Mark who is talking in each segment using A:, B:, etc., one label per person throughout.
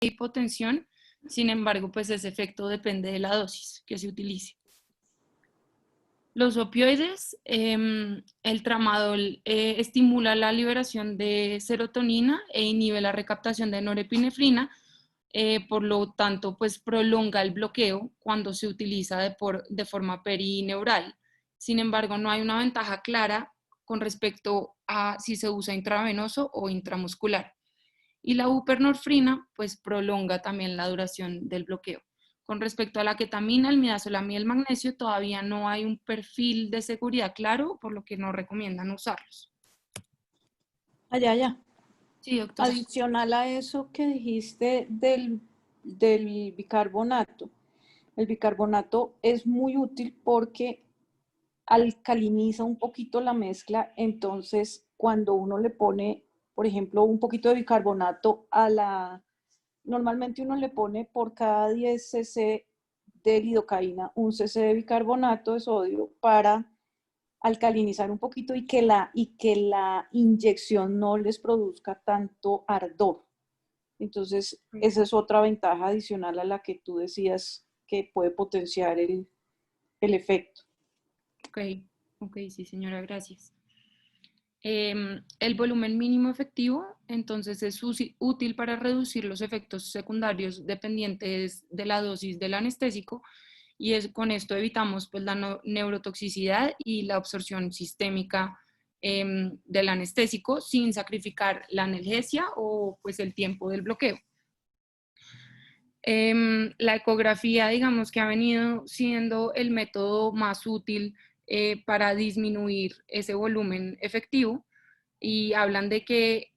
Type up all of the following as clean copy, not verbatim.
A: hipotensión. Sin embargo, pues ese efecto depende de la dosis que se utilice. Los opioides, el tramadol estimula la liberación de serotonina e inhibe la recaptación de norepinefrina, por lo tanto, pues prolonga el bloqueo cuando se utiliza de forma perineural. Sin embargo, no hay una ventaja clara con respecto a si se usa intravenoso o intramuscular. Y la buprenorfina, pues prolonga también la duración del bloqueo. Con respecto a la ketamina, el midazolam y el magnesio, todavía no hay un perfil de seguridad claro, por lo que no recomiendan usarlos.
B: Ya.
A: Sí, doctor.
B: Adicional a eso que dijiste del bicarbonato, el bicarbonato es muy útil porque alcaliniza un poquito la mezcla, entonces cuando uno le pone, por ejemplo, un poquito de bicarbonato normalmente uno le pone por cada 10 cc de lidocaína, un cc de bicarbonato de sodio para alcalinizar un poquito y que la inyección no les produzca tanto ardor. Entonces, esa es otra ventaja adicional a la que tú decías que puede potenciar el efecto.
A: Ok, sí, señora, gracias. El volumen mínimo efectivo, entonces, es útil para reducir los efectos secundarios dependientes de la dosis del anestésico, y con esto evitamos pues, la neurotoxicidad y la absorción sistémica del anestésico sin sacrificar la analgesia o pues, el tiempo del bloqueo. La ecografía, digamos que ha venido siendo el método más útil para disminuir ese volumen efectivo, y hablan de que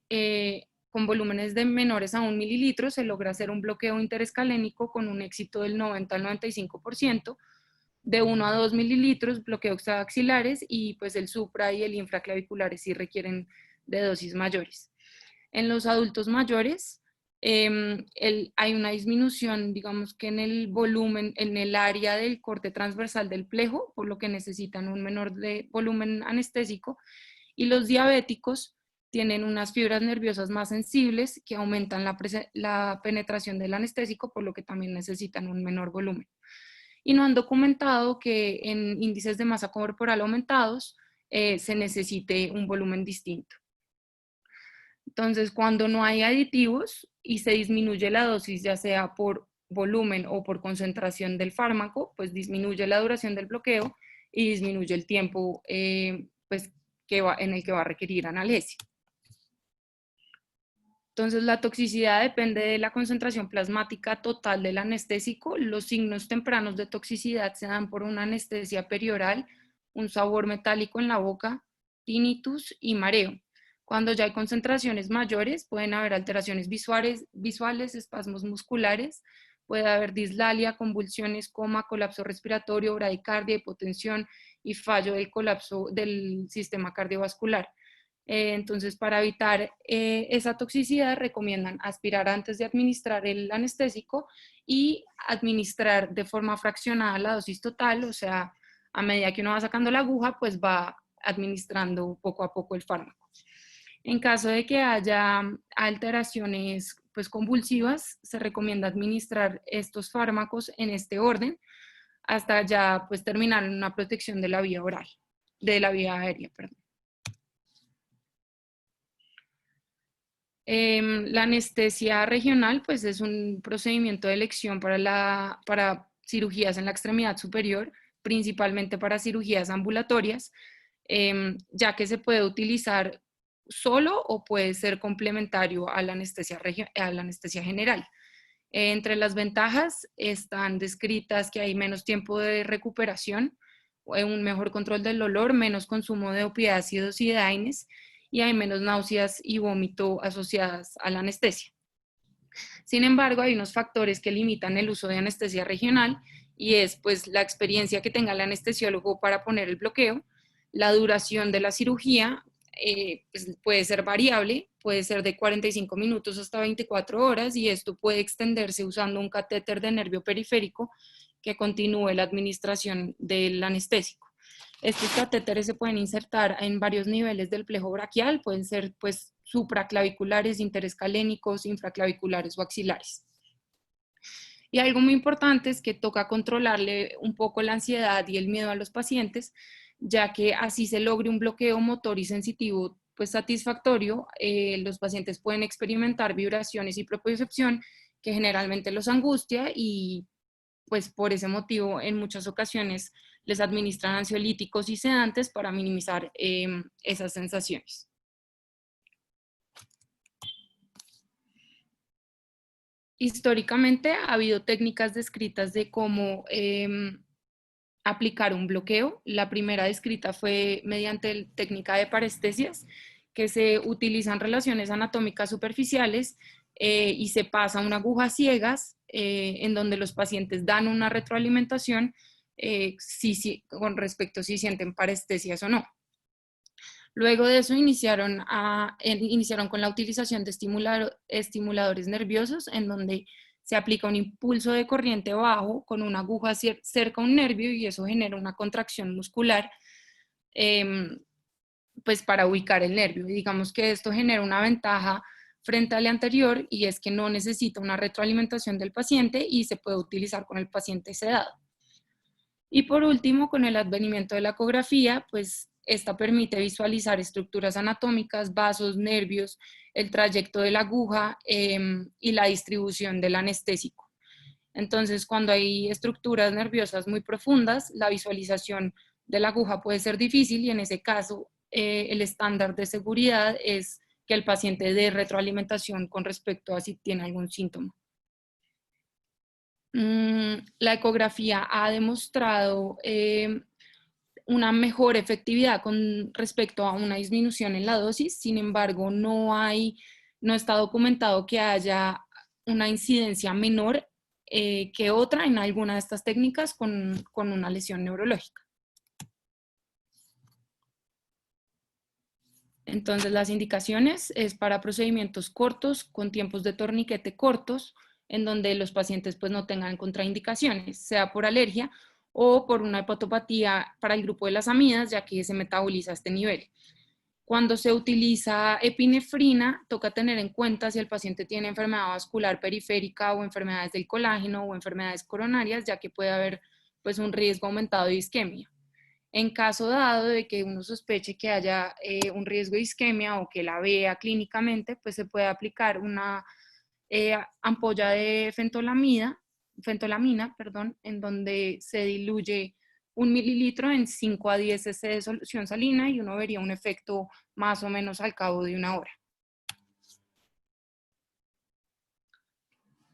A: con volúmenes de menores a 1 mililitro se logra hacer un bloqueo interescalénico con un éxito del 90 al 95%, de 1 a 2 mililitros bloqueo extraaxilares, y pues el supra y el infraclaviculares sí requieren de dosis mayores. En los adultos mayores hay una disminución, digamos que en el volumen, en el área del corte transversal del plejo, por lo que necesitan un menor volumen anestésico, y los diabéticos tienen unas fibras nerviosas más sensibles que aumentan la penetración del anestésico, por lo que también necesitan un menor volumen. Y no han documentado que en índices de masa corporal aumentados se necesite un volumen distinto. Entonces, cuando no hay aditivos y se disminuye la dosis, ya sea por volumen o por concentración del fármaco, pues disminuye la duración del bloqueo y disminuye el tiempo pues, en el que va a requerir analgesia. Entonces, la toxicidad depende de la concentración plasmática total del anestésico. Los signos tempranos de toxicidad se dan por una anestesia perioral, un sabor metálico en la boca, tinnitus y mareo. Cuando ya hay concentraciones mayores, pueden haber alteraciones visuales, espasmos musculares, puede haber dislalia, convulsiones, coma, colapso respiratorio, bradicardia, hipotensión y fallo del colapso del sistema cardiovascular. Entonces, para evitar esa toxicidad, recomiendan aspirar antes de administrar el anestésico y administrar de forma fraccionada la dosis total, o sea, a medida que uno va sacando la aguja, pues va administrando poco a poco el fármaco. En caso de que haya alteraciones pues, convulsivas, se recomienda administrar estos fármacos en este orden hasta ya pues, terminar en una protección de la vía oral, de la vía aérea, perdón. La anestesia regional pues es un procedimiento de elección para cirugías en la extremidad superior, principalmente para cirugías ambulatorias, ya que se puede utilizar solo o puede ser complementario a la anestesia general. Entre las ventajas están descritas que hay menos tiempo de recuperación, un mejor control del olor, menos consumo de opiáceos y daines, y hay menos náuseas y vómito asociadas a la anestesia. Sin embargo, hay unos factores que limitan el uso de anestesia regional, y es pues la experiencia que tenga el anestesiólogo para poner el bloqueo, la duración de la cirugía, pues puede ser variable, puede ser de 45 minutos hasta 24 horas, y esto puede extenderse usando un catéter de nervio periférico que continúe la administración del anestésico. Estos catéteres se pueden insertar en varios niveles del plejo braquial, pueden ser pues supraclaviculares, interescalénicos, infraclaviculares o axilares. Y algo muy importante es que toca controlarle un poco la ansiedad y el miedo a los pacientes, ya que así se logre un bloqueo motor y sensitivo pues satisfactorio. Los pacientes pueden experimentar vibraciones y propiocepción que generalmente los angustia, y pues por ese motivo en muchas ocasiones les administran ansiolíticos y sedantes para minimizar esas sensaciones. Históricamente ha habido técnicas descritas de cómo aplicar un bloqueo. La primera descrita fue mediante la técnica de parestesias, que se utilizan relaciones anatómicas superficiales y se pasa una aguja a ciegas en donde los pacientes dan una retroalimentación con respecto a si sienten parestesias o no. Luego de eso iniciaron con la utilización de estimuladores nerviosos, en donde se aplica un impulso de corriente bajo con una aguja cerca a un nervio, y eso genera una contracción muscular pues para ubicar el nervio. Y digamos que esto genera una ventaja frente al anterior, y es que no necesita una retroalimentación del paciente y se puede utilizar con el paciente sedado. Y por último, con el advenimiento de la ecografía, pues esta permite visualizar estructuras anatómicas, vasos, nervios, el trayecto de la aguja y la distribución del anestésico. Entonces, cuando hay estructuras nerviosas muy profundas, la visualización de la aguja puede ser difícil, y en ese caso el estándar de seguridad es que el paciente dé retroalimentación con respecto a si tiene algún síntoma. La ecografía ha demostrado una mejor efectividad con respecto a una disminución en la dosis. Sin embargo, no está documentado que haya una incidencia menor que otra en alguna de estas técnicas con una lesión neurológica. Entonces, las indicaciones es para procedimientos cortos, con tiempos de torniquete cortos, en donde los pacientes pues no tengan contraindicaciones, sea por alergia o por una hepatopatía para el grupo de las amidas, ya que se metaboliza a este nivel. Cuando se utiliza epinefrina, toca tener en cuenta si el paciente tiene enfermedad vascular periférica o enfermedades del colágeno o enfermedades coronarias, ya que puede haber pues un riesgo aumentado de isquemia. En caso dado de que uno sospeche que haya un riesgo de isquemia o que la vea clínicamente, pues se puede aplicar una ampolla de fentolamina, en donde se diluye 1 mililitro en 5 a 10 cc de solución salina, y uno vería un efecto más o menos al cabo de 1 hora.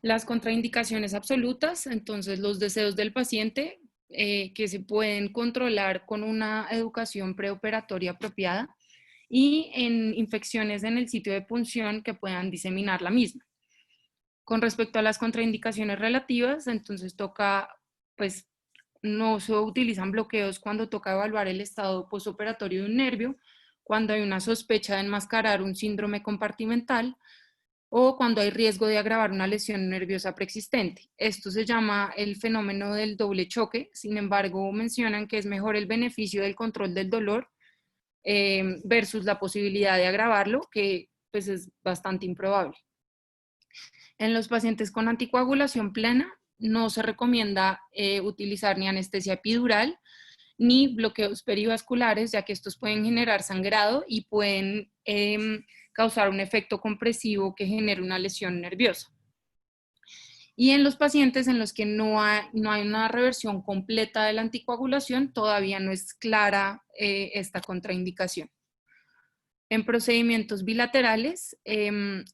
A: Las contraindicaciones absolutas, entonces los deseos del paciente, que se pueden controlar con una educación preoperatoria apropiada, y en infecciones en el sitio de punción que puedan diseminar la misma. Con respecto a las contraindicaciones relativas, entonces toca, pues no se utilizan bloqueos cuando toca evaluar el estado postoperatorio de un nervio, cuando hay una sospecha de enmascarar un síndrome compartimental o cuando hay riesgo de agravar una lesión nerviosa preexistente. Esto se llama el fenómeno del doble choque. Sin embargo, mencionan que es mejor el beneficio del control del dolor versus la posibilidad de agravarlo, que pues es bastante improbable. En los pacientes con anticoagulación plena no se recomienda utilizar ni anestesia epidural ni bloqueos perivasculares, ya que estos pueden generar sangrado y pueden causar un efecto compresivo que genere una lesión nerviosa. Y en los pacientes en los que no hay una reversión completa de la anticoagulación, todavía no es clara esta contraindicación. En procedimientos bilaterales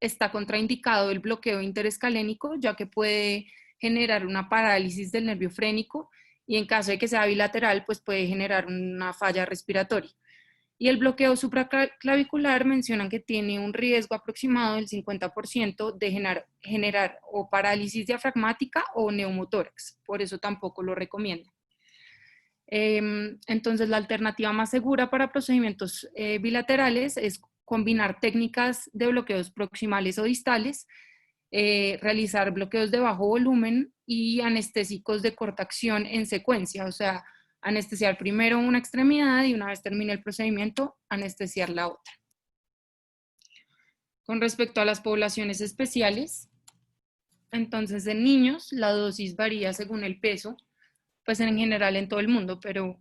A: está contraindicado el bloqueo interescalénico, ya que puede generar una parálisis del nervio frénico, y en caso de que sea bilateral, pues puede generar una falla respiratoria. Y el bloqueo supraclavicular mencionan que tiene un riesgo aproximado del 50% de generar o parálisis diafragmática o neumotórax, por eso tampoco lo recomiendan. Entonces, la alternativa más segura para procedimientos bilaterales es combinar técnicas de bloqueos proximales o distales, realizar bloqueos de bajo volumen y anestésicos de corta acción en secuencia, o sea, anestesiar primero una extremidad y una vez termine el procedimiento, anestesiar la otra. Con respecto a las poblaciones especiales, Entonces, en niños la dosis varía según el peso, pues en general en todo el mundo, pero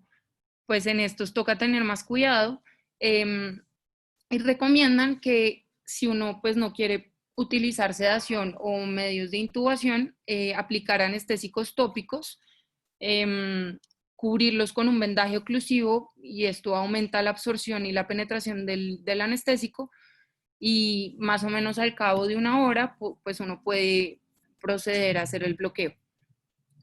A: pues en estos toca tener más cuidado. Y recomiendan que si uno pues no quiere utilizar sedación o medios de intubación, aplicar anestésicos tópicos, cubrirlos con un vendaje oclusivo, y esto aumenta la absorción y la penetración del anestésico, y más o menos al cabo de una hora pues uno puede proceder a hacer el bloqueo.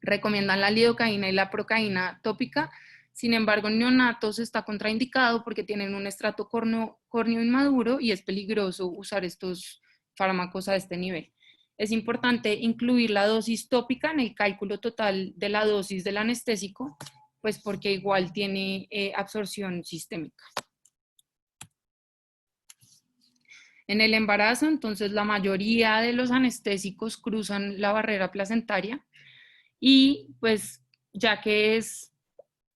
A: Recomiendan la lidocaína y la procaína tópica. Sin embargo, en neonatos está contraindicado porque tienen un estrato córneo inmaduro y es peligroso usar estos fármacos a este nivel. Es importante incluir la dosis tópica en el cálculo total de la dosis del anestésico, pues porque igual tiene absorción sistémica. En el embarazo, entonces, la mayoría de los anestésicos cruzan la barrera placentaria, y pues ya que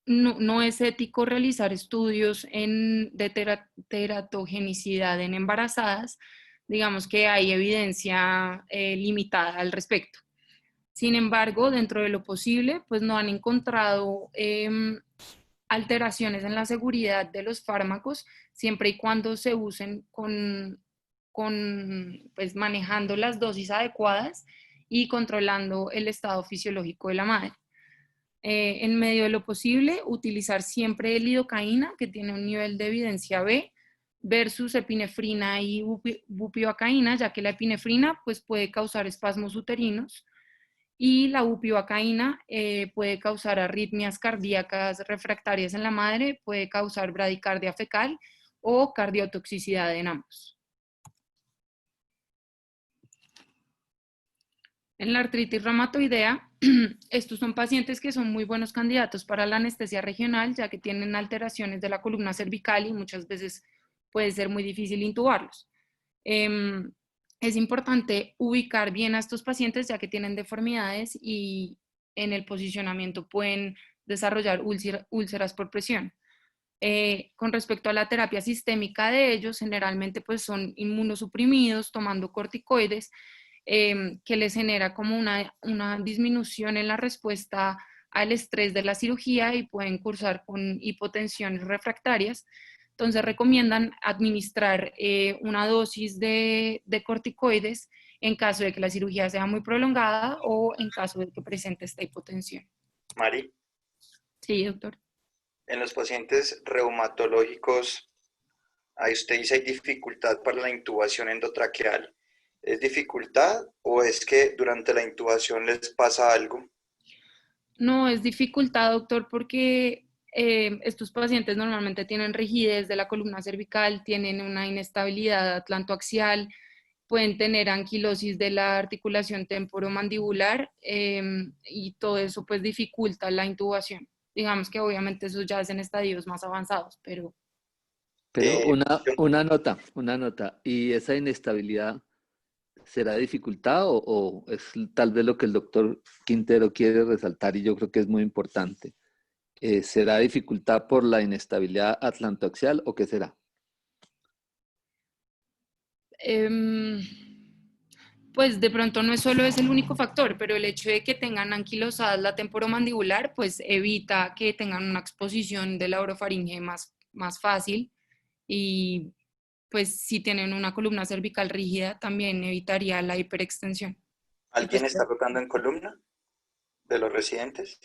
A: no es ético realizar estudios de teratogenicidad en embarazadas, digamos que hay evidencia limitada al respecto. Sin embargo, dentro de lo posible, pues no han encontrado alteraciones en la seguridad de los fármacos, siempre y cuando se usen pues, manejando las dosis adecuadas y controlando el estado fisiológico de la madre. En medio de lo posible, utilizar siempre lidocaína, que tiene un nivel de evidencia B, versus epinefrina y bupivacaína, ya que la epinefrina pues, puede causar espasmos uterinos, y la bupivacaína puede causar arritmias cardíacas refractarias en la madre, puede causar bradicardia fecal o cardiotoxicidad en ambos. En la artritis reumatoidea, estos son pacientes que son muy buenos candidatos para la anestesia regional, ya que tienen alteraciones de la columna cervical y muchas veces puede ser muy difícil intubarlos. Es importante ubicar bien a estos pacientes, ya que tienen deformidades y en el posicionamiento pueden desarrollar úlceras por presión. Con respecto a la terapia sistémica de ellos, generalmente pues son inmunosuprimidos tomando corticoides, que les genera como una disminución en la respuesta al estrés de la cirugía y pueden cursar con hipotensiones refractarias. Entonces recomiendan administrar una dosis de corticoides en caso de que la cirugía sea muy prolongada o en caso de que presente esta hipotensión.
C: Mari,
A: Sí, doctor.
C: en los pacientes reumatológicos, ahí usted dice hay dificultad para la intubación endotraqueal. ¿Es dificultad o es que durante la intubación les pasa algo?
A: No, es dificultad, doctor, porque estos pacientes normalmente tienen rigidez de la columna cervical, tienen una inestabilidad atlantoaxial, pueden tener anquilosis de la articulación temporomandibular, y todo eso pues dificulta la intubación. Digamos que obviamente eso ya es en estadios más avanzados, pero...
D: Pero
C: Eh,
D: una nota. ¿Y esa inestabilidad será dificultad o es tal vez lo que el doctor Quintero quiere resaltar y yo creo que es muy importante? ¿Será dificultad por la inestabilidad atlantoaxial o qué será?
A: Pues de pronto no es solo es el único factor, pero el hecho de que tengan anquilosada la temporomandibular, pues evita que tengan una exposición de la orofaringe más fácil, y pues si tienen una columna cervical rígida también evitaría la hiperextensión. Y pues,
C: ¿Alguien está rotando en columna de los residentes?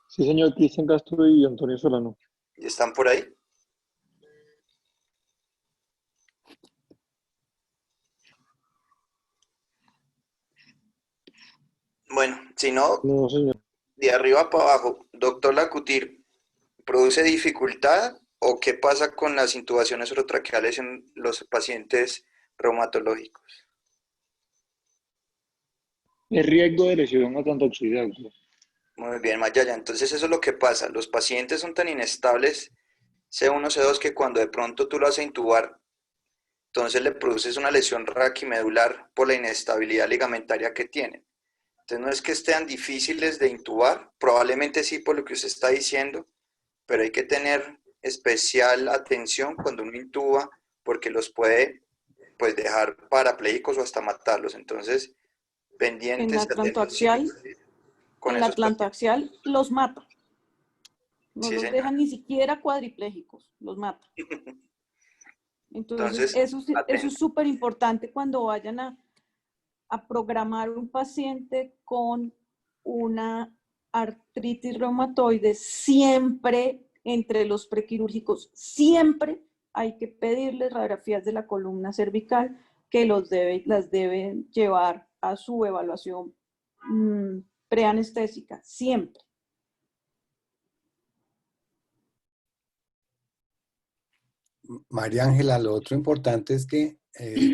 E: Sí, señor Cristian Castro y Antonio Solano.
C: ¿Están por ahí? Bueno, si no,
E: No, señor.
C: de arriba para abajo, doctor Lacutir, ¿produce dificultad o qué pasa con las intubaciones orotraqueales en los pacientes reumatológicos?
E: Es riesgo de lesión atlantoaxial.
C: Muy bien, Mayaya. Entonces eso es lo que pasa. Los pacientes son tan inestables, C1, C2, que cuando de pronto tú lo haces intubar, entonces le produces una lesión raquimedular por la inestabilidad ligamentaria que tienen. Entonces no es que estén difíciles de intubar, probablemente sí por lo que usted está diciendo, pero hay que tener especial atención cuando uno intuba porque los puede pues dejar parapléjicos o hasta matarlos. Entonces,
B: En
C: pendientes
B: la
C: y atentos
B: atlantoaxial,
C: con
B: en la
C: esos pacientes.
B: atlantoaxial los mata. No
C: Sí,
B: los
C: señor.
B: deja ni siquiera cuadriplégicos, los mata. Entonces,
C: Entonces,
B: eso es
C: atentos.
B: súper importante cuando vayan a programar un paciente con una artritis reumatoide. Siempre entre los prequirúrgicos, siempre hay que pedirles radiografías de la columna cervical que las deben llevar a su evaluación preanestésica, siempre.
F: María Ángela, lo otro importante es que,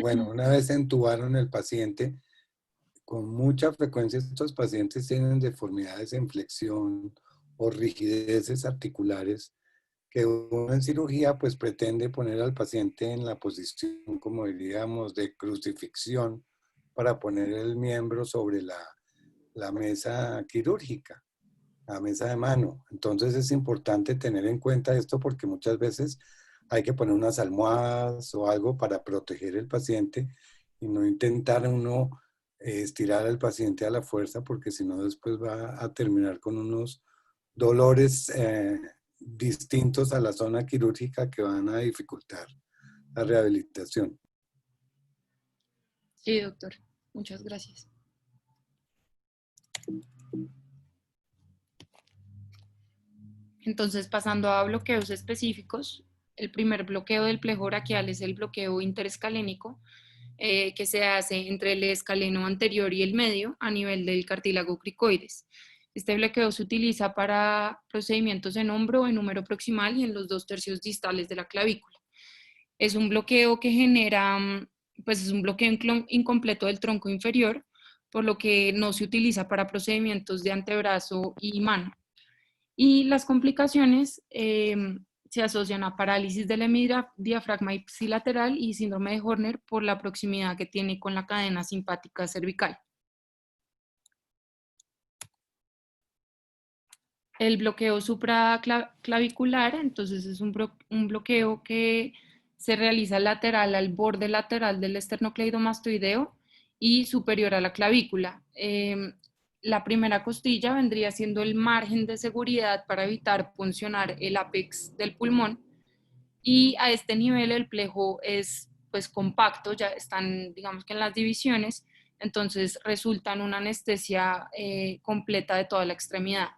F: bueno, una vez entubaron el paciente, con mucha frecuencia estos pacientes tienen deformidades en flexión o rigideces articulares que uno en cirugía pues pretende poner al paciente en la posición, como diríamos, de crucifixión para poner el miembro sobre la mesa quirúrgica, la mesa de mano. Entonces es importante tener en cuenta esto porque muchas veces hay que poner unas almohadas o algo para proteger el paciente y no intentar uno estirar al paciente a la fuerza porque si no después va a terminar con unos dolores distintos a la zona quirúrgica que van a dificultar la rehabilitación.
A: Sí, doctor. Muchas gracias. Entonces, pasando a bloqueos específicos, el primer bloqueo del plejo braquial es el bloqueo interescalénico, que se hace entre el escaleno anterior y el medio a nivel del cartílago cricoides. Este bloqueo se utiliza para procedimientos en hombro, en húmero proximal y en los 2/3 distales de la clavícula. Es un bloqueo que genera, pues es un bloqueo incompleto del tronco inferior, por lo que no se utiliza para procedimientos de antebrazo y mano. Y las complicaciones se asocian a parálisis del hemidiafragma ipsilateral y síndrome de Horner por la proximidad que tiene con la cadena simpática cervical. El bloqueo supraclavicular, entonces es un bloqueo que se realiza lateral al borde lateral del esternocleidomastoideo y superior a la clavícula. La primera costilla vendría siendo el margen de seguridad para evitar puncionar el ápex del pulmón, y a este nivel el plejo es pues compacto, ya están digamos que en las divisiones, entonces resulta en una anestesia completa de toda la extremidad.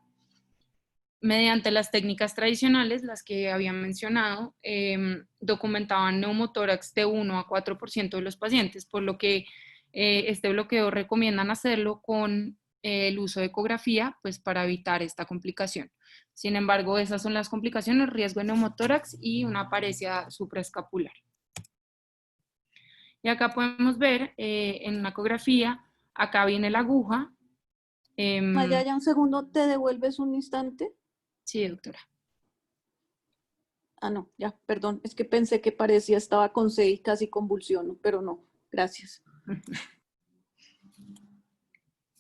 A: Mediante las técnicas tradicionales, las que había mencionado, documentaban neumotórax de 1 a 4% de los pacientes, por lo que este bloqueo recomiendan hacerlo con el uso de ecografía, pues para evitar esta complicación. Sin embargo, esas son las complicaciones: riesgo de neumotórax y una paresia supraescapular. Y acá podemos ver en una ecografía, acá viene la aguja.
B: Maya, ya un segundo, ¿te devuelves un instante?
A: Sí, doctora.
B: Ah, no, ya, perdón, es que pensé que parecía estaba con C y casi convulsiono, pero no, gracias.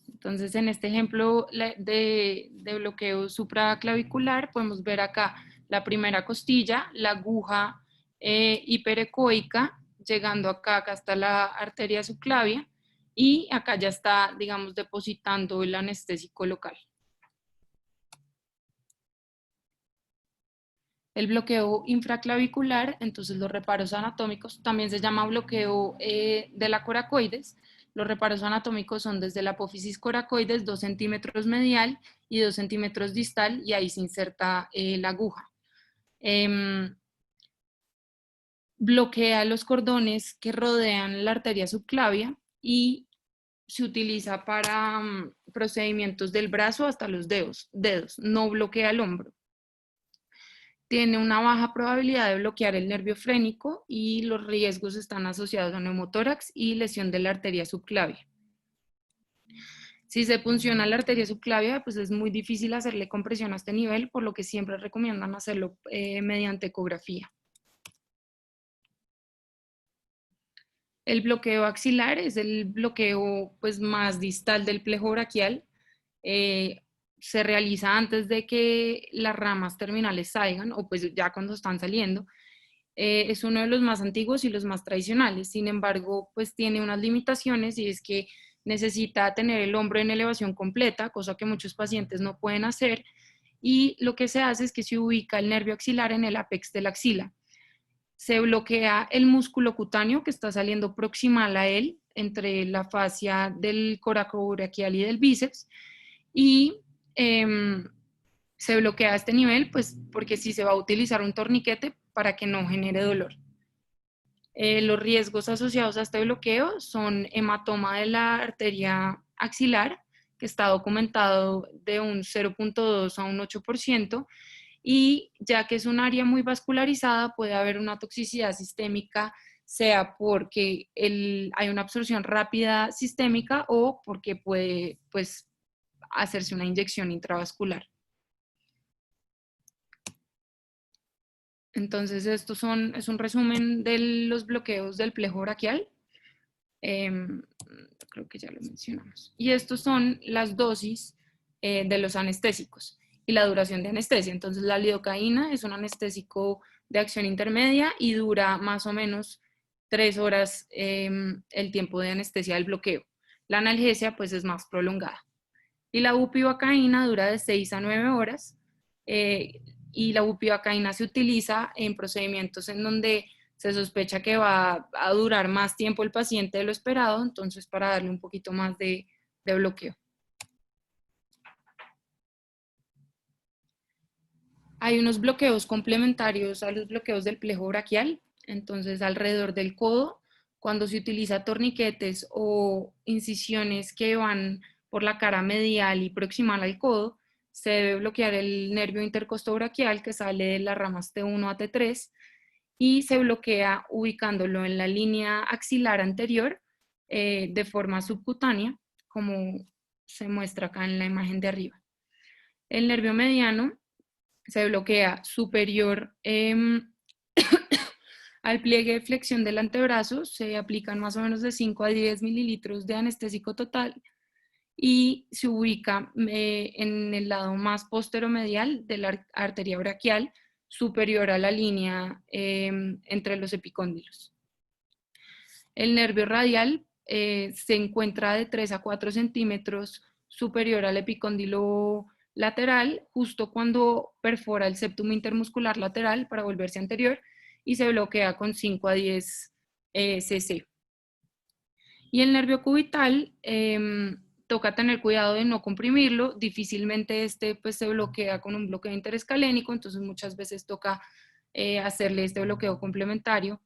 A: Entonces, en este ejemplo de bloqueo supraclavicular, podemos ver acá la primera costilla, la aguja hiperecoica, llegando acá hasta la arteria subclavia, y acá ya está, digamos, depositando el anestésico local. El bloqueo infraclavicular, entonces los reparos anatómicos, también se llama bloqueo de la coracoides. Los reparos anatómicos son desde la apófisis coracoides, 2 centímetros medial y 2 centímetros distal, y ahí se inserta la aguja. Bloquea los cordones que rodean la arteria subclavia y se utiliza para procedimientos del brazo hasta los dedos, no bloquea el hombro. Tiene una baja probabilidad de bloquear el nervio frénico y los riesgos están asociados a neumotórax y lesión de la arteria subclavia. Si se punciona la arteria subclavia, pues es muy difícil hacerle compresión a este nivel, por lo que siempre recomiendan hacerlo mediante ecografía. El bloqueo axilar es el bloqueo pues, más distal del plejo braquial. Se realiza antes de que las ramas terminales salgan, o pues ya cuando están saliendo. es uno de los más antiguos y los más tradicionales. Sin embargo, pues tiene unas limitaciones, y es que necesita tener el hombro en elevación completa, cosa que muchos pacientes no pueden hacer, y lo que se hace es que se ubica el nervio axilar en el apex de la axila. Se bloquea el músculo cutáneo que está saliendo proximal a él, entre la fascia del coracobraquial y del bíceps, y se bloquea a este nivel, pues porque sí se va a utilizar un torniquete para que no genere dolor. Los riesgos asociados a este bloqueo son hematoma de la arteria axilar, que está documentado de un 0.2 a un 8%, y ya que es un área muy vascularizada, puede haber una toxicidad sistémica, sea porque hay una absorción rápida sistémica o porque puede, pues, hacerse una inyección intravascular. Entonces, es un resumen de los bloqueos del plejo braquial. Creo que ya lo mencionamos. Y estos son las dosis de los anestésicos y la duración de anestesia. Entonces, la lidocaína es un anestésico de acción intermedia y dura más o menos 3 horas el tiempo de anestesia del bloqueo. La analgesia, pues, es más prolongada. Y la bupivacaína dura de 6 a 9 horas. Y la bupivacaína se utiliza en procedimientos en donde se sospecha que va a durar más tiempo el paciente de lo esperado, entonces para darle un poquito más de bloqueo. Hay unos bloqueos complementarios a los bloqueos del plejo braquial, entonces alrededor del codo, cuando se utiliza torniquetes o incisiones que van por la cara medial y proximal al codo, se debe bloquear el nervio intercostobraquial que sale de las ramas T1 a T3, y se bloquea ubicándolo en la línea axilar anterior de forma subcutánea, como se muestra acá en la imagen de arriba. El nervio mediano se bloquea superior al pliegue de flexión del antebrazo, se aplican más o menos de 5 a 10 mililitros de anestésico total y se ubica en el lado más posteromedial de la arteria braquial, superior a la línea entre los epicóndilos. El nervio radial se encuentra de 3 a 4 centímetros superior al epicóndilo lateral, justo cuando perfora el septum intermuscular lateral para volverse anterior, y se bloquea con 5 a 10 cc. Y el nervio cubital toca tener cuidado de no comprimirlo, difícilmente pues, se bloquea con un bloqueo interescalénico, entonces muchas veces toca hacerle este bloqueo complementario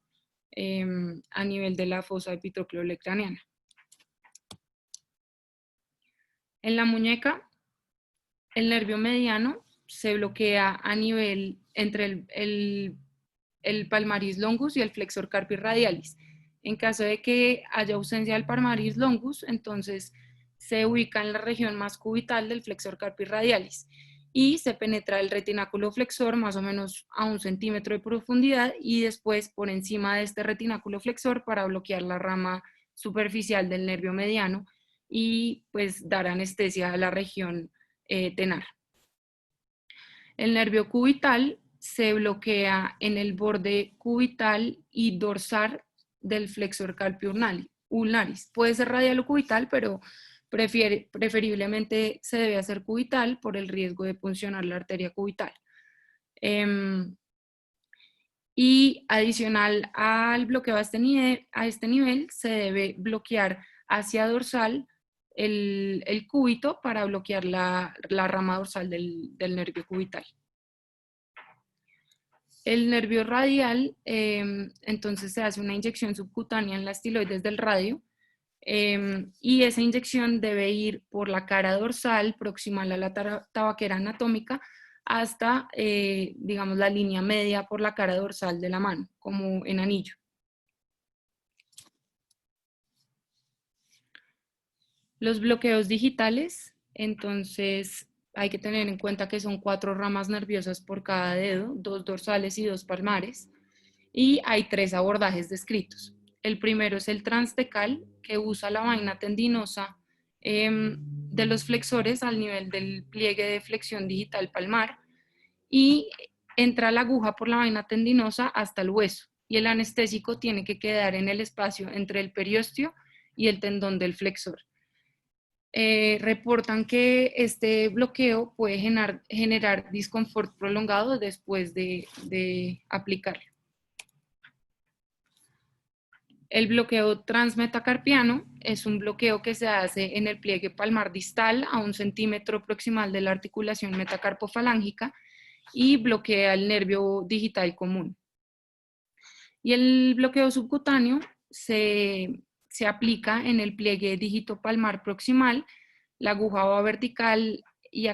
A: a nivel de la fosa epitocleocraniana. En la muñeca, el nervio mediano se bloquea a nivel entre el palmaris longus y el flexor carpi radialis. En caso de que haya ausencia del palmaris longus, entonces se ubica en la región más cubital del flexor carpi radialis y se penetra el retináculo flexor más o menos a 1 centímetro de profundidad y después por encima de este retináculo flexor para bloquear la rama superficial del nervio mediano y pues dar anestesia a la región tenar. El nervio cubital se bloquea en el borde cubital y dorsal del flexor carpi ulnaris. Puede ser radial o cubital, pero preferiblemente se debe hacer cubital por el riesgo de puncionar la arteria cubital. Y adicional al bloqueo a este nivel, se debe bloquear hacia dorsal el cúbito para bloquear la rama dorsal del nervio cubital. El nervio radial, entonces se hace una inyección subcutánea en la estiloides del radio, y esa inyección debe ir por la cara dorsal proximal a la tabaquera anatómica hasta, digamos, la línea media por la cara dorsal de la mano, como en anillo. Los bloqueos digitales, entonces hay que tener en cuenta que son 4 ramas nerviosas por cada dedo, 2 dorsales y 2 palmares, y hay 3 abordajes descritos. El primero es el transtecal, que usa la vaina tendinosa de los flexores al nivel del pliegue de flexión digital palmar, y entra la aguja por la vaina tendinosa hasta el hueso y el anestésico tiene que quedar en el espacio entre el periósteo y el tendón del flexor. Reportan que este bloqueo puede generar disconfort prolongado después de aplicarlo. El bloqueo transmetacarpiano es un bloqueo que se hace en el pliegue palmar distal a 1 centímetro proximal de la articulación metacarpofalángica y bloquea el nervio digital común. Y el bloqueo subcutáneo se aplica en el pliegue digitopalmar proximal, la aguja va vertical y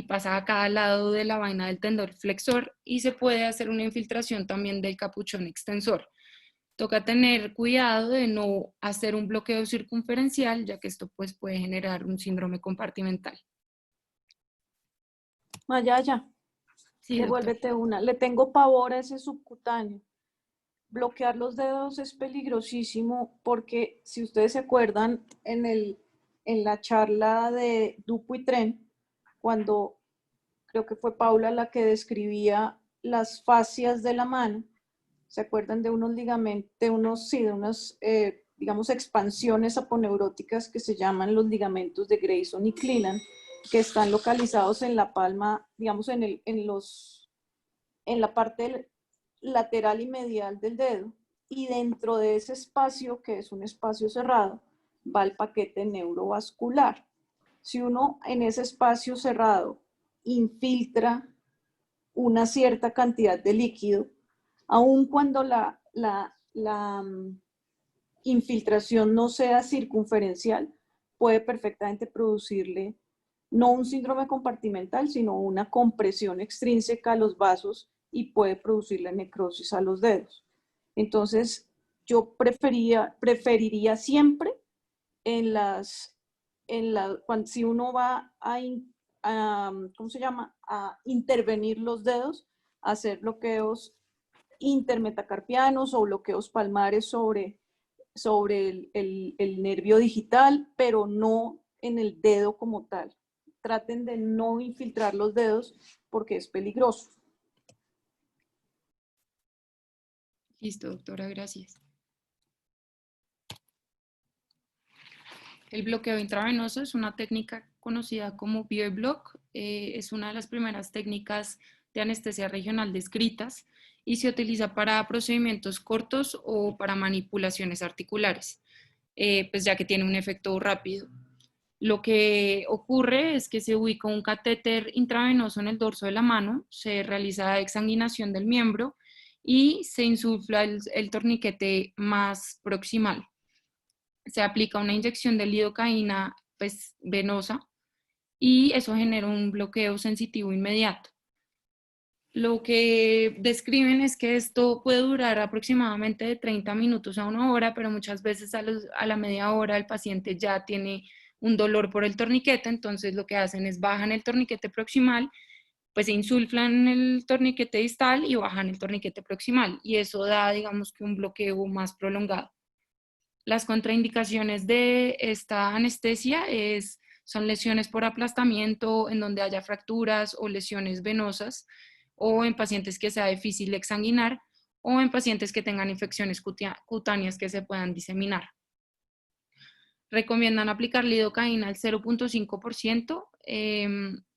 A: pasa a cada lado de la vaina del tendón flexor y se puede hacer una infiltración también del capuchón extensor. Toca tener cuidado de no hacer un bloqueo circunferencial, ya que esto pues, puede generar un síndrome compartimental.
B: Mayaya,
A: Sí, doctor.
B: devuélvete una. Le tengo pavor a ese subcutáneo. Bloquear los dedos es peligrosísimo porque, si ustedes se acuerdan, en la charla de Dupuytren, cuando creo que fue Paula la que describía las fascias de la mano, ¿se acuerdan de unos ligamentos, de unas, digamos, expansiones aponeuróticas que se llaman los ligamentos de Grayson y Cleland, que están localizados en la palma, digamos, en la parte lateral y medial del dedo, y dentro de ese espacio, que es un espacio cerrado, va el paquete neurovascular. Si uno en ese espacio cerrado infiltra una cierta cantidad de líquido, aun cuando la infiltración no sea circunferencial, puede perfectamente producirle no un síndrome compartimental, sino una compresión extrínseca a los vasos y puede producirle necrosis a los dedos. Entonces, yo preferiría siempre si uno va ¿cómo se llama? A intervenir los dedos, hacer bloqueos intermetacarpianos o bloqueos palmares sobre el nervio digital, pero no en el dedo como tal. Traten de no infiltrar los dedos porque es peligroso.
A: Listo, doctora, gracias. El bloqueo intravenoso es una técnica conocida como Beer Block. Es una de las primeras técnicas de anestesia regional descritas y se utiliza para procedimientos cortos o para manipulaciones articulares, pues ya que tiene un efecto rápido. Lo que ocurre es que se ubica un catéter intravenoso en el dorso de la mano, se realiza exsanguinación del miembro y se insufla el torniquete más proximal. Se aplica una inyección de lidocaína pues, venosa y eso genera un bloqueo sensitivo inmediato. Lo que describen es que esto puede durar aproximadamente de 30 minutos a 1 hora, pero muchas veces a la media hora el paciente ya tiene un dolor por el torniquete, entonces lo que hacen es bajan el torniquete proximal, pues se insuflan el torniquete distal y bajan el torniquete proximal, y eso da, digamos que un bloqueo más prolongado. Las contraindicaciones de esta anestesia son lesiones por aplastamiento, en donde haya fracturas o lesiones venosas, o en pacientes que sea difícil exsanguinar, o en pacientes que tengan infecciones cutáneas que se puedan diseminar. Recomiendan aplicar lidocaína al 0.5%,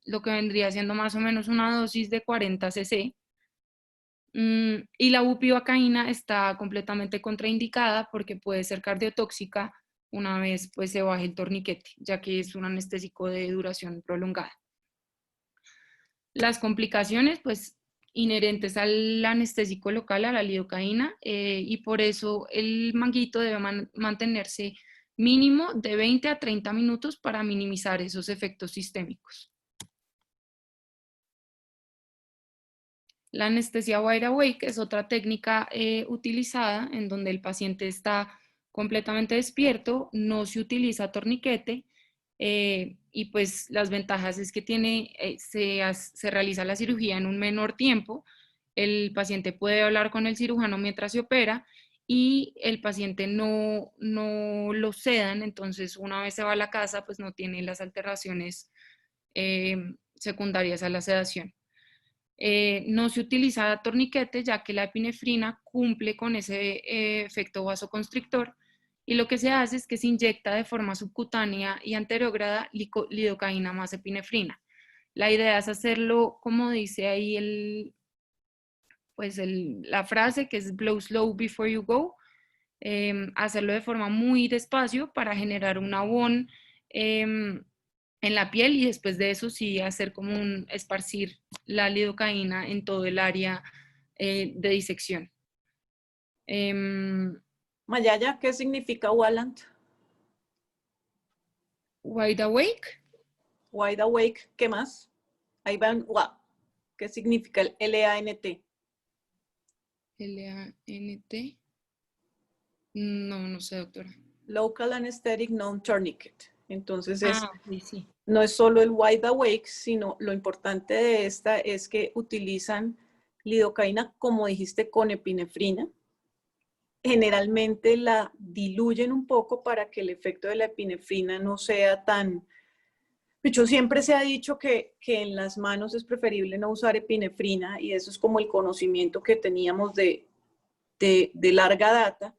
A: lo que vendría siendo más o menos una dosis de 40 cc. Y la bupivacaína está completamente contraindicada porque puede ser cardiotóxica una vez pues, se baje el torniquete, ya que es un anestésico de duración prolongada. Las complicaciones pues, inherentes al anestésico local, a la lidocaína, y por eso el manguito debe mantenerse mínimo de 20 a 30 minutos para minimizar esos efectos sistémicos. La anestesia wide awake es otra técnica utilizada en donde el paciente está completamente despierto, no se utiliza torniquete y pues las ventajas es que se realiza la cirugía en un menor tiempo, el paciente puede hablar con el cirujano mientras se opera y el paciente no lo sedan, entonces una vez se va a la casa pues no tiene las alteraciones secundarias a la sedación. No se utiliza torniquete ya que la epinefrina cumple con ese efecto vasoconstrictor y lo que se hace es que se inyecta de forma subcutánea y anterograda lidocaína más epinefrina. La idea es hacerlo como dice ahí la frase que es blow slow before you go, hacerlo de forma muy despacio para generar un abón en la piel y después de eso sí hacer como esparcir la lidocaína en todo el área de disección.
B: Mayaya, ¿qué significa Wallant?
A: Wide awake.
B: Wide awake, ¿qué más? Ahí van, wow. ¿Qué significa el LANT?
A: LANT. No sé, doctora.
B: Local Anesthetic Non-Tourniquet. Entonces
A: sí.
B: no es solo el wide awake, sino lo importante de esta es que utilizan lidocaína, como dijiste, con epinefrina. Generalmente la diluyen un poco para que el efecto de la epinefrina no sea tan... De hecho, siempre se ha dicho que en las manos es preferible no usar epinefrina y eso es como el conocimiento que teníamos de larga data.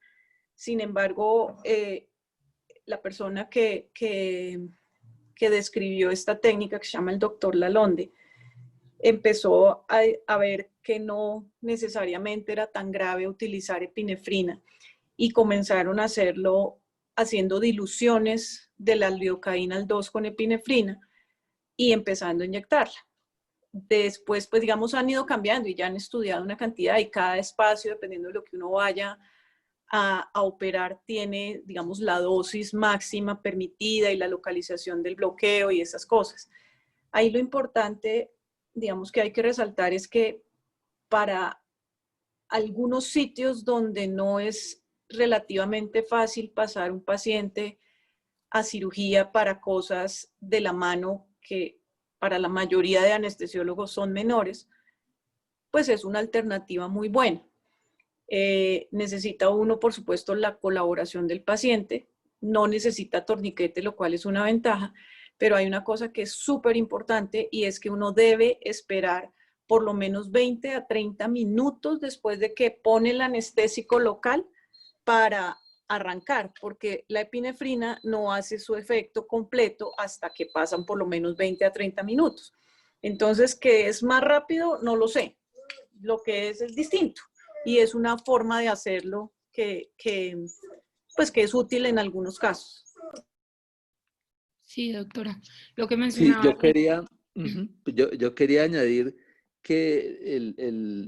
B: Sin embargo, la persona que describió esta técnica, que se llama el doctor Lalonde, empezó a ver que no necesariamente era tan grave utilizar epinefrina y comenzaron a hacerlo haciendo diluciones de la lidocaína al 2 con epinefrina y empezando a inyectarla. Después, pues digamos, han ido cambiando y ya han estudiado una cantidad y cada espacio, dependiendo de lo que uno vaya a operar, tiene, digamos, la dosis máxima permitida y la localización del bloqueo y esas cosas. Ahí lo importante, digamos, que hay que resaltar es que para algunos sitios donde no es relativamente fácil pasar un paciente a cirugía para cosas de la mano que para la mayoría de anestesiólogos son menores, pues es una alternativa muy buena. Necesita uno, por supuesto, la colaboración del paciente, no necesita torniquete, lo cual es una ventaja, pero hay una cosa que es súper importante y es que uno debe esperar por lo menos 20 a 30 minutos después de que pone el anestésico local para arrancar, porque la epinefrina no hace su efecto completo hasta que pasan por lo menos 20 a 30 minutos. Entonces, ¿qué es más rápido? No lo sé. Lo que es distinto y es una forma de hacerlo que es útil en algunos casos.
A: Sí, doctora. Lo que
D: Sí,
A: mencionaba...
D: yo quería añadir que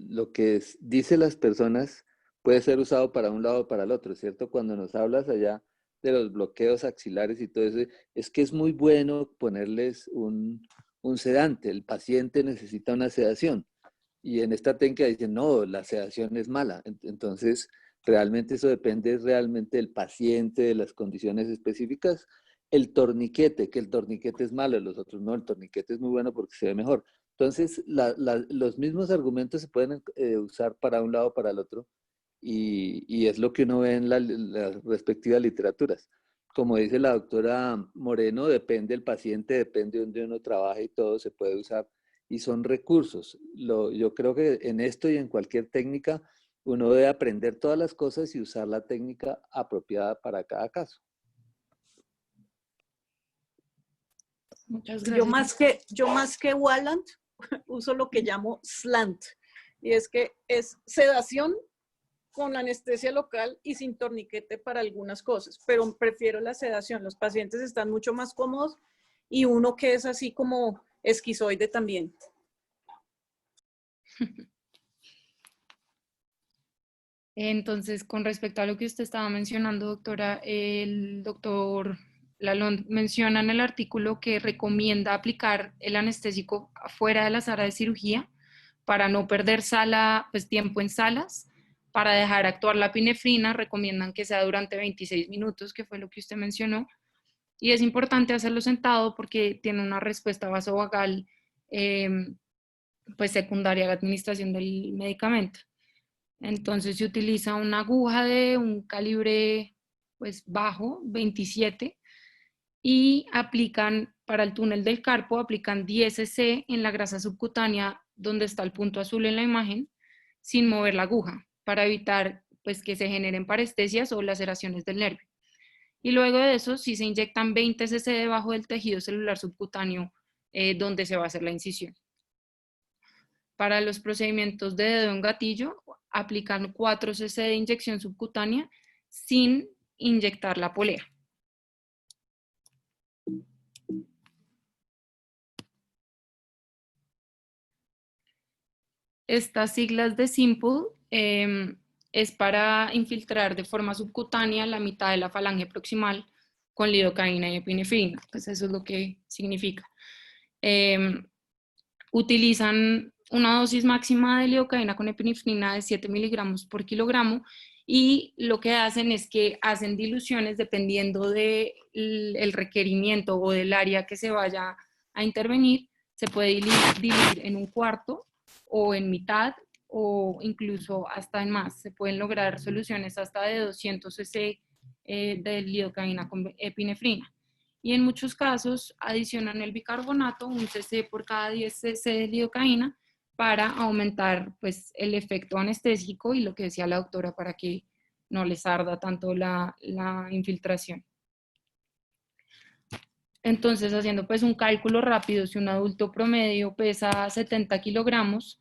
D: lo que dice las personas puede ser usado para un lado o para el otro, ¿cierto? Cuando nos hablas allá de los bloqueos axilares y todo eso, es que es muy bueno ponerles un sedante. El paciente necesita una sedación. Y en esta técnica dicen, no, la sedación es mala. Entonces, realmente eso depende realmente del paciente, de las condiciones específicas. El torniquete, que el torniquete es malo, los otros no, el torniquete es muy bueno porque se ve mejor. Entonces, los mismos argumentos se pueden usar para un lado o para el otro y es lo que uno ve en las respectivas literaturas. Como dice la doctora Moreno, depende del paciente, depende de donde uno trabaja y todo se puede usar y son recursos. Yo creo que en esto y en cualquier técnica uno debe aprender todas las cosas y usar la técnica apropiada para cada caso.
A: Muchas gracias.
B: Yo más que Wallant uso lo que llamo slant y es que es sedación con anestesia local y sin torniquete para algunas cosas, pero prefiero la sedación. Los pacientes están mucho más cómodos y uno que es así como esquizoide también.
A: Entonces, con respecto a lo que usted estaba mencionando, doctora, el doctor Lalonde menciona en el artículo que recomienda aplicar el anestésico fuera de la sala de cirugía para no perder tiempo en salas, para dejar actuar la epinefrina, recomiendan que sea durante 26 minutos, que fue lo que usted mencionó, y es importante hacerlo sentado porque tiene una respuesta vasovagal secundaria a la administración del medicamento. Entonces se utiliza una aguja de un calibre bajo, 27, y aplican para el túnel del carpo, aplican 10 cc en la grasa subcutánea donde está el punto azul en la imagen, sin mover la aguja, para evitar pues, que se generen parestesias o laceraciones del nervio. Y luego de eso, si se inyectan 20 cc debajo del tejido celular subcutáneo donde se va a hacer la incisión. Para los procedimientos de dedo en gatillo, aplican 4 cc de inyección subcutánea sin inyectar la polea. Estas siglas de Simple es para infiltrar de forma subcutánea la mitad de la falange proximal con lidocaína y epinefrina. Pues eso es lo que significa. Utilizan una dosis máxima de lidocaína con epinefrina de 7 miligramos por kilogramo y lo que hacen es que hacen diluciones dependiendo del requerimiento o del área que se vaya a intervenir. Se puede diluir en un cuarto o en mitad o incluso hasta en más. Se pueden lograr soluciones hasta de 200 cc de lidocaína con epinefrina. Y en muchos casos adicionan el bicarbonato, un cc por cada 10 cc de lidocaína, para aumentar pues, el efecto anestésico y lo que decía la doctora, para que no les arda tanto la infiltración. Entonces, haciendo pues un cálculo rápido, si un adulto promedio pesa 70 kilogramos,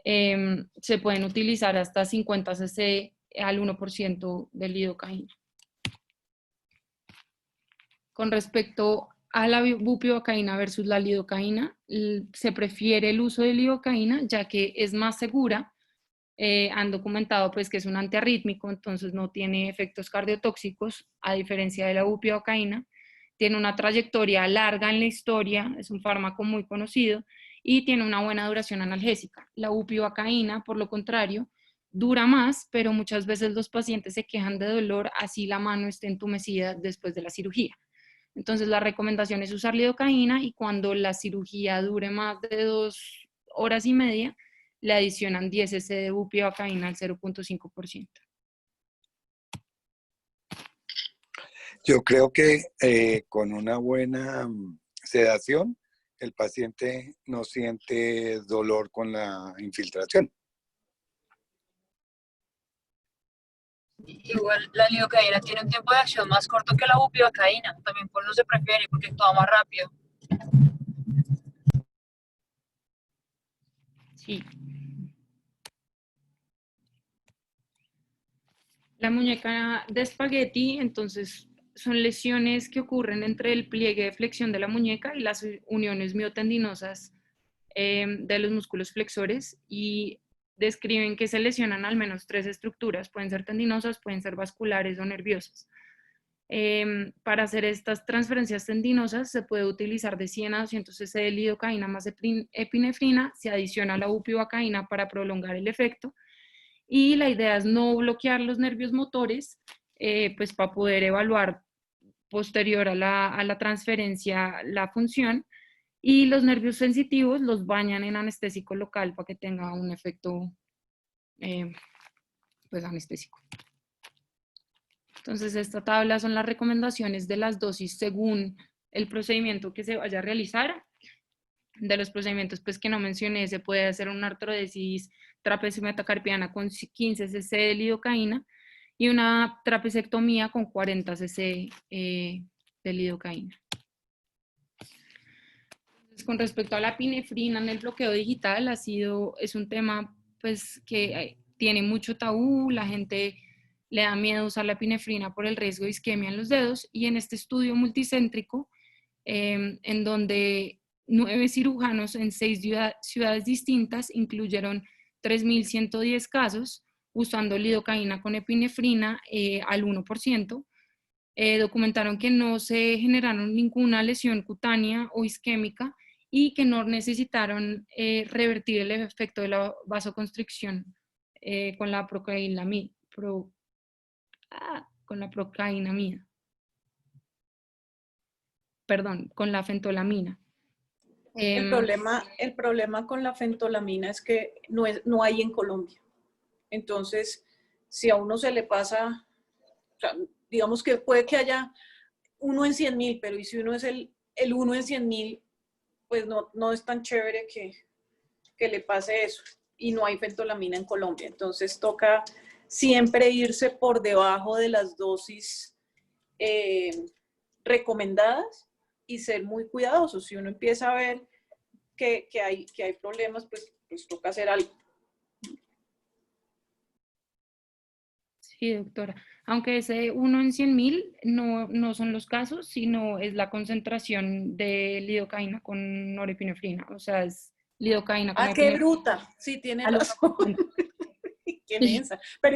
A: se pueden utilizar hasta 50 cc al 1% de lidocaína. Con respecto a la bupivacaína versus la lidocaína, se prefiere el uso de lidocaína ya que es más segura. Han documentado pues, que es un antiarrítmico, entonces no tiene efectos cardiotóxicos, a diferencia de la bupivacaína. Tiene una trayectoria larga en la historia, es un fármaco muy conocido y tiene una buena duración analgésica. La bupivacaína, por lo contrario, dura más, pero muchas veces los pacientes se quejan de dolor así la mano esté entumecida después de la cirugía. Entonces la recomendación es usar lidocaína y cuando la cirugía dure más de 2 horas y media, le adicionan 10 cc de bupivacaína al 0.5%.
F: Yo creo que con una buena sedación, el paciente no siente dolor con la infiltración.
G: Igual la lidocaína tiene un tiempo de acción más corto que la bupivacaína, también por eso se prefiere, porque actúa más rápido.
A: Sí. La muñeca de espagueti, entonces, son lesiones que ocurren entre el pliegue de flexión de la muñeca y las uniones miotendinosas de los músculos flexores y describen que se lesionan al menos 3 estructuras, pueden ser tendinosas, pueden ser vasculares o nerviosas. Para hacer estas transferencias tendinosas se puede utilizar de 100 a 200 cc de lidocaína más epinefrina, se adiciona la bupivacaína para prolongar el efecto y la idea es no bloquear los nervios motores pues para poder evaluar posterior a la transferencia la función. Y los nervios sensitivos los bañan en anestésico local para que tenga un efecto pues anestésico. Entonces esta tabla son las recomendaciones de las dosis según el procedimiento que se vaya a realizar. De los procedimientos pues, que no mencioné, se puede hacer una artrodesis trapecio metacarpiana con 15 cc de lidocaína y una trapecectomía con 40 cc de lidocaína. Con respecto a la epinefrina en el bloqueo digital, es un tema pues, que tiene mucho tabú, la gente le da miedo usar la epinefrina por el riesgo de isquemia en los dedos, y en este estudio multicéntrico, en donde 9 cirujanos en 6 ciudades distintas incluyeron 3.110 casos usando lidocaína con epinefrina al 1%, documentaron que no se generaron ninguna lesión cutánea o isquémica y que no necesitaron revertir el efecto de la vasoconstricción con la con la fentolamina.
B: El problema con la fentolamina es que no hay en Colombia. Entonces, si a uno se le pasa, o sea, digamos que puede que haya 1 en 100.000, pero y si uno es el 1 en 100.000, pues no es tan chévere que que le pase eso y no hay fentolamina en Colombia. Entonces toca siempre irse por debajo de las dosis recomendadas y ser muy cuidadosos. Si uno empieza a ver que hay problemas, pues toca hacer algo.
A: Sí, doctora. Aunque ese 1 en 100.000 no son los casos, sino es la concentración de lidocaína con norepinefrina. O sea, es lidocaína con
B: Ah, qué
A: norepinefrina.
B: bruta. Sí, tiene
A: A lo
B: razón. Qué
A: Sí.
B: mensa. Pero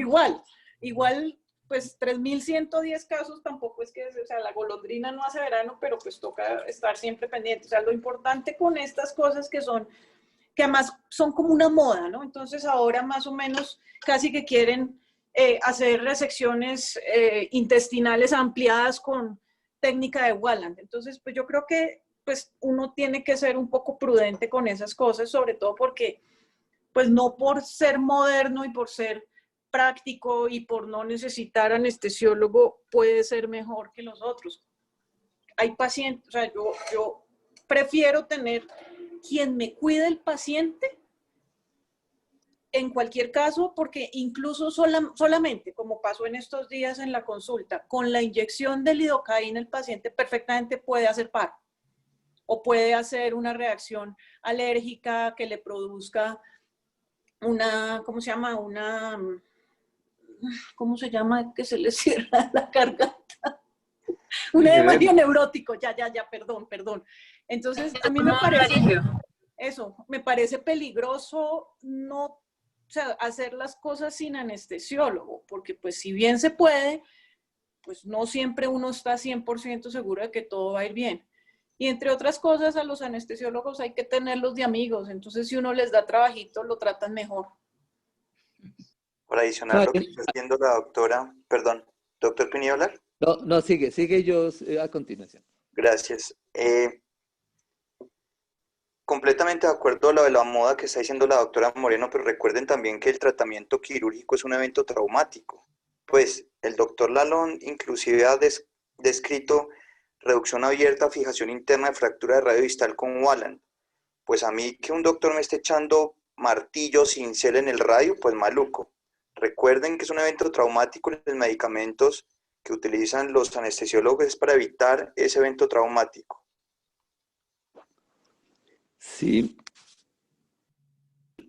B: igual, pues 3.110 casos tampoco es que, o sea, la golondrina no hace verano, pero pues toca estar siempre pendiente. O sea, lo importante con estas cosas que además son como una moda, ¿no? Entonces ahora más o menos casi que quieren hacer resecciones intestinales ampliadas con técnica de Walland. Entonces, pues yo creo que pues uno tiene que ser un poco prudente con esas cosas, sobre todo porque pues no por ser moderno y por ser práctico y por no necesitar anestesiólogo puede ser mejor que los otros. Hay pacientes, o sea, yo prefiero tener quien me cuide el paciente en cualquier caso, porque incluso solamente, como pasó en estos días en la consulta, con la inyección de lidocaína el paciente perfectamente puede hacer paro o puede hacer una reacción alérgica que le produzca una, ¿cómo se llama? ¿Cómo se llama? Que se le cierra la garganta. Un edema neurótico, ya, perdón. Entonces, a mí me parece, eso, me parece peligroso no, o sea, hacer las cosas sin anestesiólogo, porque pues si bien se puede, pues no siempre uno está 100% seguro de que todo va a ir bien. Y entre otras cosas, a los anestesiólogos hay que tenerlos de amigos, entonces si uno les da trabajito, lo tratan mejor.
C: Para adicionar lo que está haciendo la doctora, perdón, doctor Piniola.
D: No, sigue yo a continuación.
C: Gracias. Completamente de acuerdo a lo de la moda que está diciendo la doctora Moreno, pero recuerden también que el tratamiento quirúrgico es un evento traumático. Pues el doctor Lalonde inclusive ha descrito reducción abierta, fijación interna de fractura de radio distal con Walland. Pues a mí que un doctor me esté echando martillo cincel en el radio, pues maluco. Recuerden que es un evento traumático y los medicamentos que utilizan los anestesiólogos es para evitar ese evento traumático.
D: Sí.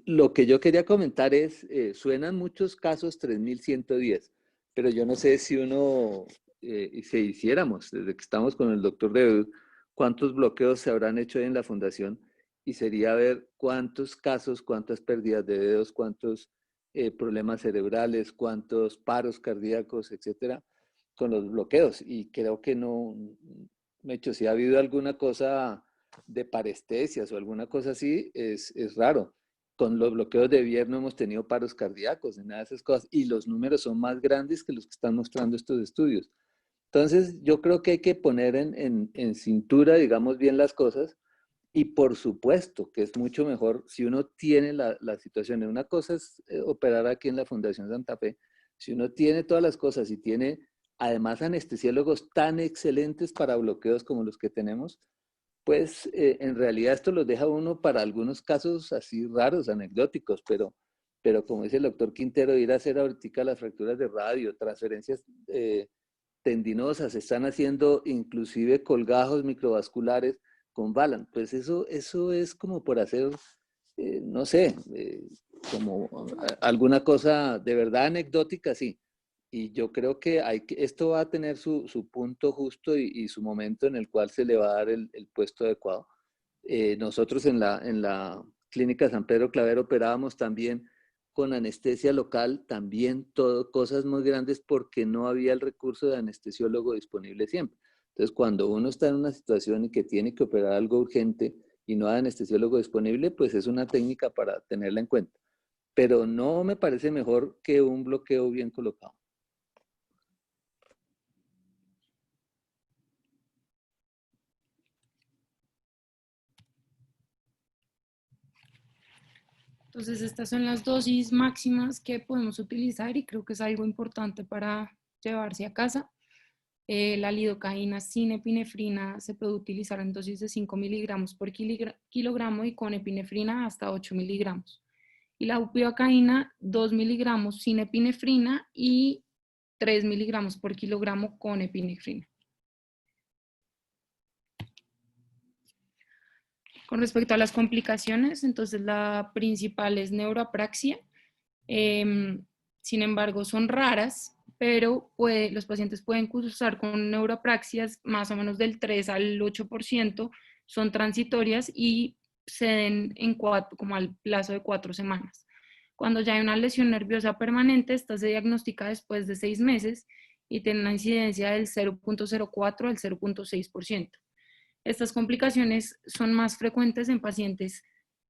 D: Lo que yo quería comentar es, suenan muchos casos 3.110, pero yo no sé si uno, si hiciéramos, desde que estamos con el doctor David, cuántos bloqueos se habrán hecho en la fundación y sería ver cuántos casos, cuántas pérdidas de dedos, cuántos problemas cerebrales, cuántos paros cardíacos, etcétera, con los bloqueos. Y creo que no, de hecho, si ha habido alguna cosa de parestesias o alguna cosa así, es raro. Con los bloqueos de Vier no hemos tenido paros cardíacos, ni nada de esas cosas, y los números son más grandes que los que están mostrando estos estudios. Entonces, yo creo que hay que poner en cintura, digamos, bien las cosas, y por supuesto que es mucho mejor si uno tiene la situación. Una cosa es operar aquí en la Fundación Santa Fe, si uno tiene todas las cosas y tiene además anestesiólogos tan excelentes para bloqueos como los que tenemos, pues en realidad esto los deja uno para algunos casos así raros, anecdóticos, pero como dice el doctor Quintero, ir a hacer ahorita las fracturas de radio, transferencias tendinosas, se están haciendo inclusive colgajos microvasculares con Walland, pues eso es como por hacer, no sé, como alguna cosa de verdad anecdótica, sí. Y yo creo que esto va a tener su punto justo y su momento en el cual se le va a dar el puesto adecuado. Nosotros en la Clínica San Pedro Claver operábamos también con anestesia local, también cosas muy grandes porque no había el recurso de anestesiólogo disponible siempre. Entonces, cuando uno está en una situación y que tiene que operar algo urgente y no hay anestesiólogo disponible, pues es una técnica para tenerla en cuenta. Pero no me parece mejor que un bloqueo bien colocado.
A: Entonces, estas son las dosis máximas que podemos utilizar y creo que es algo importante para llevarse a casa. La lidocaína sin epinefrina se puede utilizar en dosis de 5 miligramos por kilogramo y con epinefrina hasta 8 miligramos. Y la bupivacaína, 2 miligramos sin epinefrina y 3 miligramos por kilogramo con epinefrina. Con respecto a las complicaciones, entonces la principal es neuroapraxia. Sin embargo, son raras, pero los pacientes pueden cursar con neuroapraxias más o menos del 3 al 8%, son transitorias y se den como al plazo de 4 semanas. Cuando ya hay una lesión nerviosa permanente, esta se diagnostica después de 6 meses y tiene una incidencia del 0.04 al 0.6%. Estas complicaciones son más frecuentes en pacientes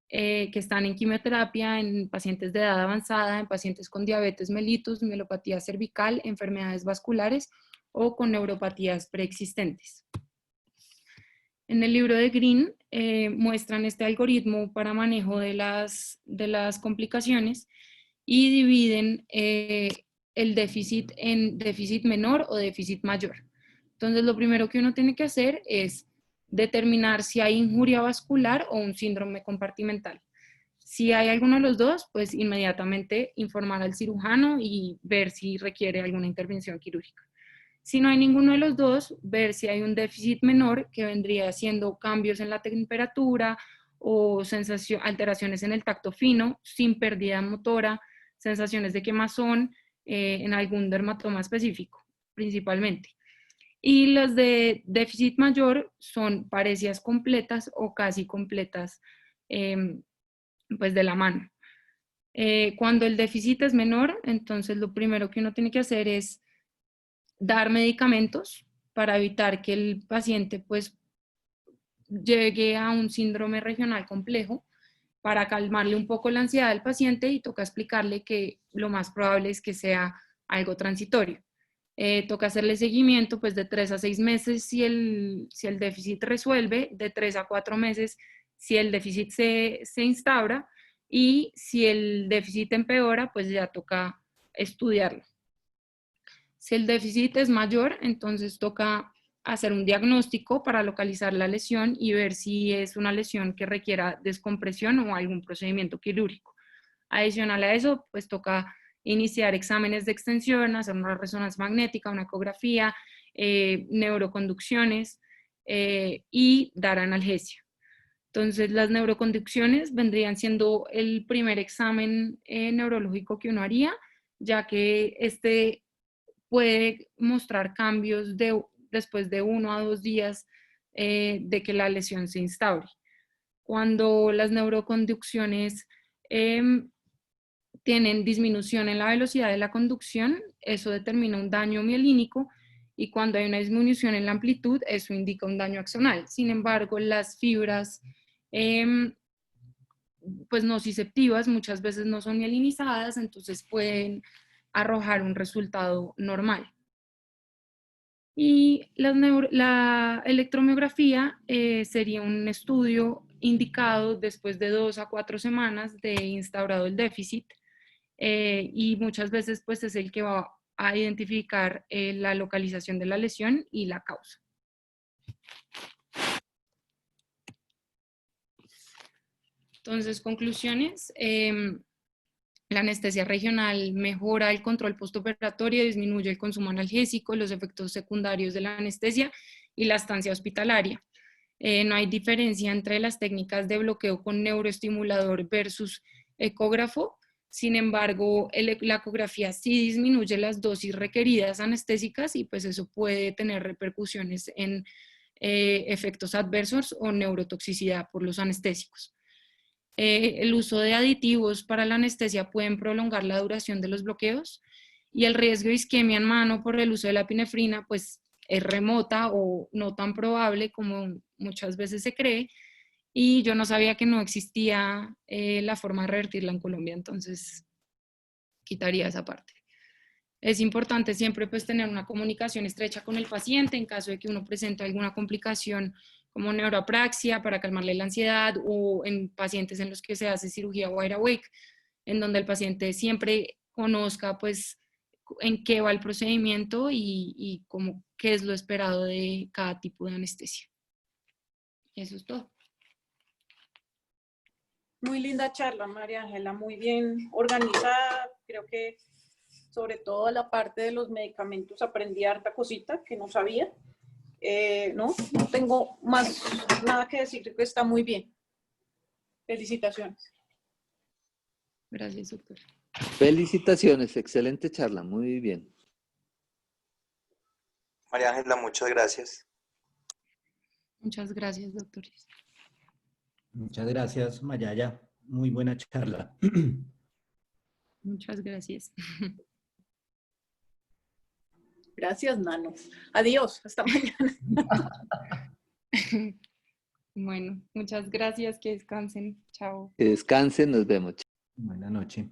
A: que están en quimioterapia, en pacientes de edad avanzada, en pacientes con diabetes mellitus, mielopatía cervical, enfermedades vasculares o con neuropatías preexistentes. En el libro de Green muestran este algoritmo para manejo de las complicaciones y dividen el déficit en déficit menor o déficit mayor. Entonces, lo primero que uno tiene que hacer es determinar si hay injuria vascular o un síndrome compartimental. Si hay alguno de los dos, pues inmediatamente informar al cirujano y ver si requiere alguna intervención quirúrgica. Si no hay ninguno de los dos, ver si hay un déficit menor que vendría siendo cambios en la temperatura o alteraciones en el tacto fino, sin pérdida motora, sensaciones de quemazón, en algún dermatoma específico, principalmente. Y las de déficit mayor son parecias completas o casi completas pues de la mano. Cuando el déficit es menor, entonces lo primero que uno tiene que hacer es dar medicamentos para evitar que el paciente pues llegue a un síndrome regional complejo, para calmarle un poco la ansiedad del paciente, y toca explicarle que lo más probable es que sea algo transitorio. Toca hacerle seguimiento pues de 3 a 6 meses si el déficit resuelve, de 3 a 4 meses si el déficit se instaura, y si el déficit empeora, pues ya toca estudiarlo. Si el déficit es mayor, entonces toca hacer un diagnóstico para localizar la lesión y ver si es una lesión que requiera descompresión o algún procedimiento quirúrgico. Adicional a eso, pues toca iniciar exámenes de extensión, hacer una resonancia magnética, una ecografía, neuroconducciones y dar analgesia. Entonces, las neuroconducciones vendrían siendo el primer examen neurológico que uno haría, ya que este puede mostrar cambios después de 1 a 2 días de que la lesión se instaure. Cuando las neuroconducciones tienen disminución en la velocidad de la conducción, eso determina un daño mielínico, y cuando hay una disminución en la amplitud, eso indica un daño axonal. Sin embargo, las fibras pues nociceptivas muchas veces no son mielinizadas, entonces pueden arrojar un resultado normal. Y la electromiografía sería un estudio indicado después de 2 a 4 semanas de instaurado el déficit, y muchas veces pues es el que va a identificar la localización de la lesión y la causa. Entonces, conclusiones. La anestesia regional mejora el control postoperatorio, disminuye el consumo analgésico, los efectos secundarios de la anestesia y la estancia hospitalaria. No hay diferencia entre las técnicas de bloqueo con neuroestimulador versus ecógrafo. Sin embargo, la ecografía sí disminuye las dosis requeridas anestésicas, y pues eso puede tener repercusiones en efectos adversos o neurotoxicidad por los anestésicos. El uso de aditivos para la anestesia pueden prolongar la duración de los bloqueos, y el riesgo de isquemia en mano por el uso de la epinefrina pues es remota o no tan probable como muchas veces se cree, y yo no sabía que no existía la forma de revertirla en Colombia, entonces quitaría esa parte. Es importante siempre pues tener una comunicación estrecha con el paciente en caso de que uno presente alguna complicación como neuroapraxia, para calmarle la ansiedad, o en pacientes en los que se hace cirugía wide awake, en donde el paciente siempre conozca pues en qué va el procedimiento y como qué es lo esperado de cada tipo de anestesia. Eso es todo.
B: Muy linda charla, María Ángela, muy bien organizada. Creo que sobre todo la parte de los medicamentos aprendí harta cosita que no sabía. No tengo más nada que decir, creo que está muy bien. Felicitaciones.
A: Gracias, doctor.
D: Felicitaciones, excelente charla, muy bien.
C: María Ángela, muchas gracias.
A: Muchas gracias, doctores.
H: Muchas gracias, Mayaya. Muy buena charla.
A: Muchas gracias.
B: Gracias, Nano. Adiós, hasta mañana.
A: Bueno, muchas gracias, que descansen. Chao.
D: Que descansen, nos vemos.
H: Buenas noches.